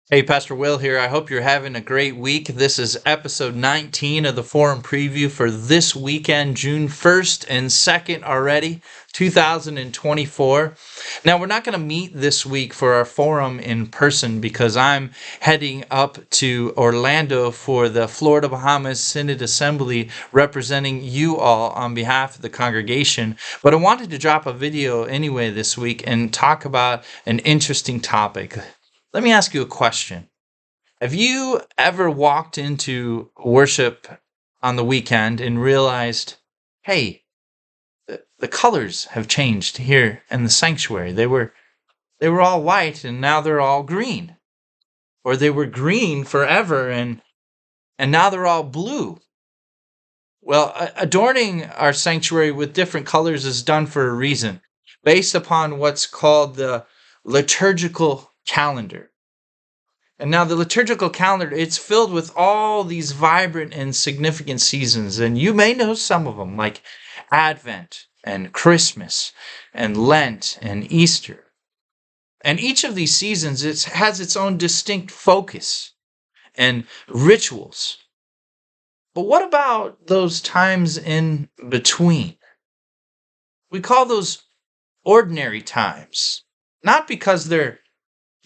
Hey, Pastor Will here. I hope you're having a great week. This is episode 19 of the Forum Preview for this weekend, June 1st and 2nd already, 2024. Now, we're not going to meet this week for our forum in person because I'm heading up to Orlando for the Florida Bahamas Synod Assembly representing you all on behalf of the congregation. But I wanted to drop a video anyway this week and talk about an interesting topic. Let me ask you a question. Have you ever walked into worship on the weekend and realized, hey, the colors have changed here in the sanctuary? They were all white and now they're all green. Or they were green forever and now they're all blue. Well, adorning our sanctuary with different colors is done for a reason, based upon what's called the liturgical calendar. And now the liturgical calendar, it's filled with all these vibrant and significant seasons. And you may know some of them, like Advent and Christmas and Lent and Easter. And each of these seasons has its own distinct focus and rituals. But what about those times in between? We call those ordinary times, not because they're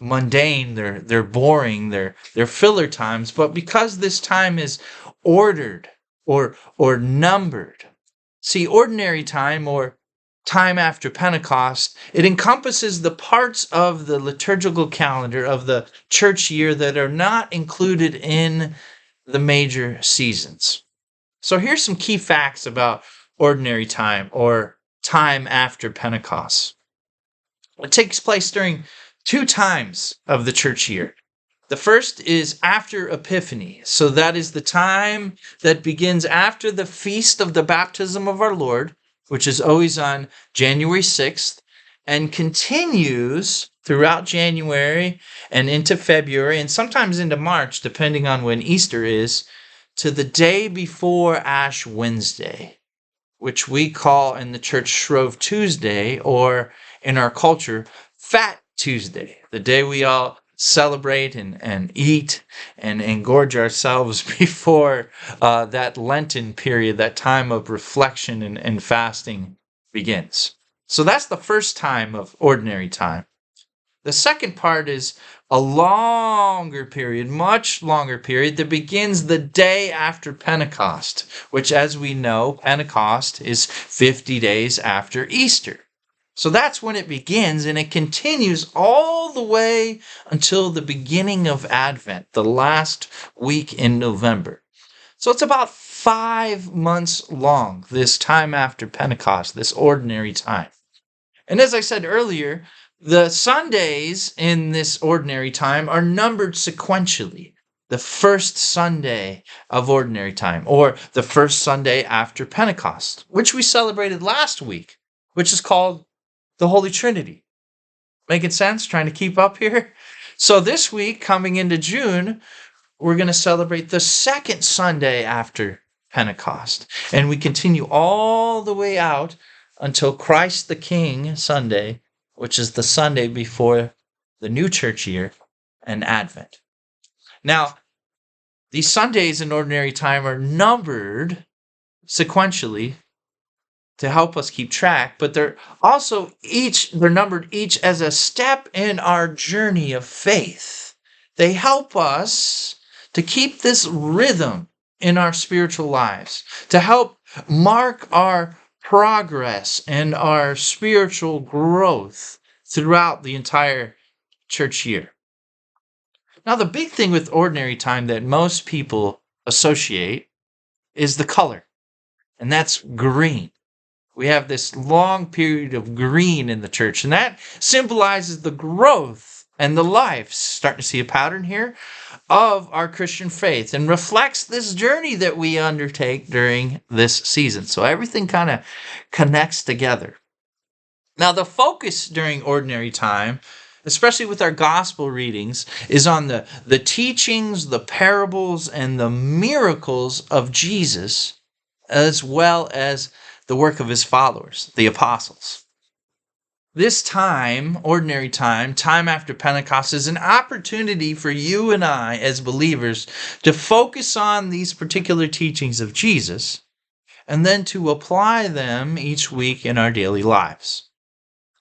mundane, they're boring, they're filler times, but because this time is ordered or numbered. See, ordinary time or time after Pentecost, it encompasses the parts of the liturgical calendar of the church year that are not included in the major seasons. So here's some key facts about ordinary time or time after Pentecost. It takes place during two times of the church year. The first is after Epiphany. So that is the time that begins after the feast of the baptism of our Lord, which is always on January 6th, and continues throughout January and into February, and sometimes into March, depending on when Easter is, to the day before Ash Wednesday, which we call in the church Shrove Tuesday, or in our culture, Fat Tuesday, the day we all celebrate and eat and engorge ourselves before that Lenten period, that time of reflection and fasting begins. So that's the first time of ordinary time. The second part is a longer period, much longer period, that begins the day after Pentecost, which, as we know, Pentecost is 50 days after Easter. So that's when it begins, and it continues all the way until the beginning of Advent, the last week in November. So it's about 5 months long, this time after Pentecost, this ordinary time. And as I said earlier, the Sundays in this ordinary time are numbered sequentially. The first Sunday of ordinary time, or the first Sunday after Pentecost, which we celebrated last week, which is called the Holy Trinity. Making sense? Trying to keep up here? So this week, coming into June, we're going to celebrate the second Sunday after Pentecost. And we continue all the way out until Christ the King Sunday, which is the Sunday before the new church year and Advent. Now, these Sundays in ordinary time are numbered sequentially to help us keep track, but they're numbered each as a step in our journey of faith. They help us to keep this rhythm in our spiritual lives, to help mark our progress and our spiritual growth throughout the entire church year. Now, the big thing with ordinary time that most people associate is the color, and that's green. We have this long period of green in the church, and that symbolizes the growth and the life, starting to see a pattern here, of our Christian faith, and reflects this journey that we undertake during this season. So everything kind of connects together. Now, the focus during ordinary time, especially with our gospel readings, is on the teachings, the parables, and the miracles of Jesus, as well as the work of his followers, the apostles. This time, ordinary time, time after Pentecost, is an opportunity for you and I as believers to focus on these particular teachings of Jesus and then to apply them each week in our daily lives.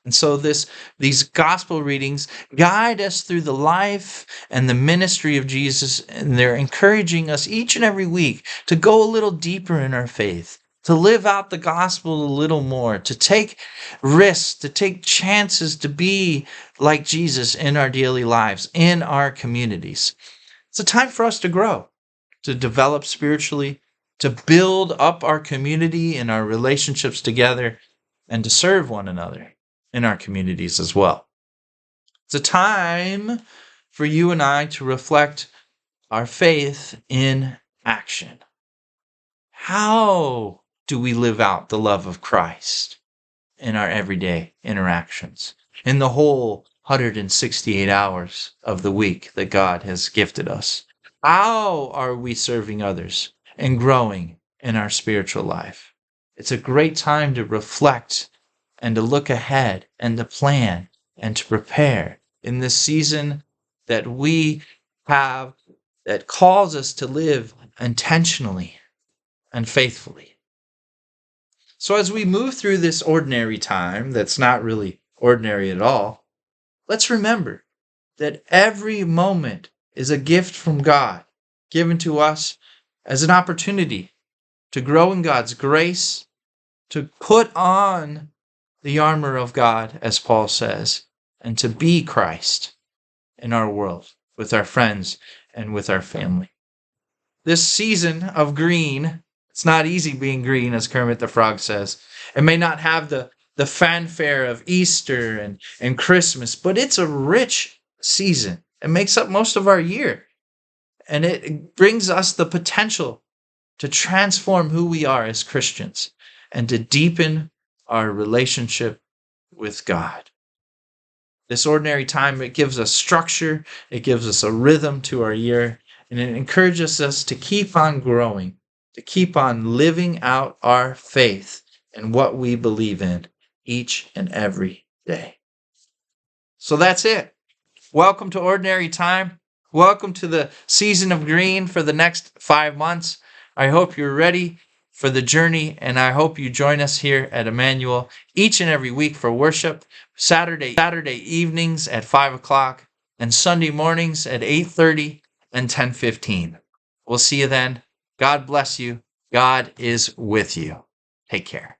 And so these gospel readings guide us through the life and the ministry of Jesus, and they're encouraging us each and every week to go a little deeper in our faith, to live out the gospel a little more, to take risks, to take chances to be like Jesus in our daily lives, in our communities. It's a time for us to grow, to develop spiritually, to build up our community and our relationships together, and to serve one another in our communities as well. It's a time for you and I to reflect our faith in action. How do we live out the love of Christ in our everyday interactions, in the whole 168 hours of the week that God has gifted us? How are we serving others and growing in our spiritual life? It's a great time to reflect and to look ahead and to plan and to prepare in this season that we have that calls us to live intentionally and faithfully. So as we move through this ordinary time that's not really ordinary at all, let's remember that every moment is a gift from God given to us as an opportunity to grow in God's grace, to put on the armor of God, as Paul says, and to be Christ in our world, with our friends and with our family. This season of green, it's not easy being green, as Kermit the Frog says. It may not have the fanfare of Easter and Christmas, but it's a rich season. It makes up most of our year. And it brings us the potential to transform who we are as Christians and to deepen our relationship with God. This ordinary time, it gives us structure, it gives us a rhythm to our year, and it encourages us to keep on growing, to keep on living out our faith and what we believe in each and every day. So that's it. Welcome to Ordinary Time. Welcome to the season of green for the next 5 months. I hope you're ready for the journey, and I hope you join us here at Emmanuel each and every week for worship, Saturday evenings at 5 o'clock, and Sunday mornings at 8:30 and 10:15. We'll see you then. God bless you. God is with you. Take care.